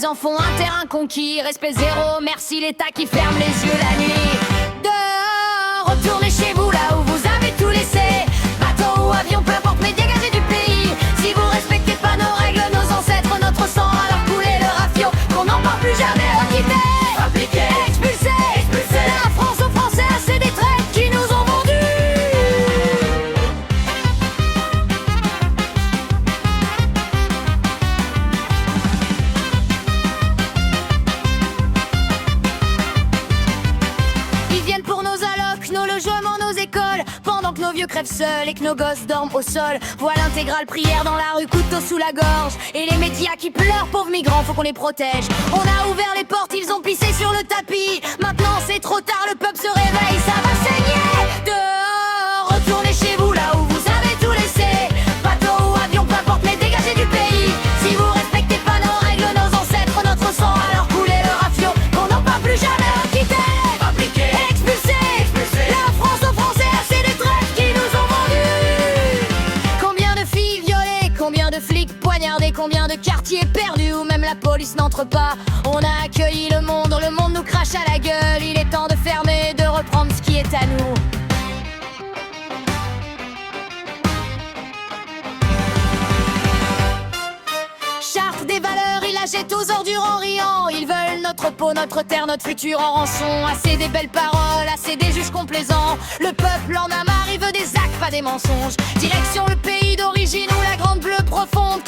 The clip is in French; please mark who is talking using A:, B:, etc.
A: ils en font un terrain conquis. Respect zéro, merci l'État qui ferme les yeux la nuit. Dehors, retournez chez vous là où vous avez tout laissé. Bateau ou avion, peu importe, mais dégagez du pays. Si vous respectez pas nos règles, nos ancêtres, notre sang, alors coulez le rafio, qu'on n'en parle plus jamais. Requitter,
B: Appliquer,
A: expulser,
B: expulser
A: la France aux Français, c'est des traites qui nous ont vendus. Ils viennent pour nos allocs, nos logements, nos écoles, pendant que nos vieux crèvent seuls et que nos gosses dorment au sol. Voile intégrale, prière dans la rue, couteau sous la gorge. Et les médias qui pleurent, pauvres migrants, faut qu'on les protège. On a ouvert les portes, ils ont pissé sur le tapis. Maintenant c'est trop tard, le peuple se réveille, ça va saigner. Dehors, retournez chez vous là où vous avez tout laissé. Bateau ou avion, peu importe, mais dégagez du pays. Si vous respectez pas nos règles, nos ancêtres, notre sang, alors coulez le rafio, qu'on n'en parle plus jamais. Quitter,
B: Appliquer,
A: expulser,
B: expulser
A: la France aux Français, c'est des traites qui nous ont vendus. Combien de filles violées, combien de flics poignardés, combien de quartiers perdus où même la police n'entre pas. On a accueilli le monde nous crache à la gueule. Il est temps de fermer, de reprendre ce qui est à nous. Charte des valeurs, ils la jettent aux ordures en riant. Ils veulent notre peau, notre terre, notre futur en rançon. Assez des belles paroles, assez des juges complaisants. Le peuple en a marre, il veut des actes, pas des mensonges. Direction le pays d'origine où la grande bleue profonde.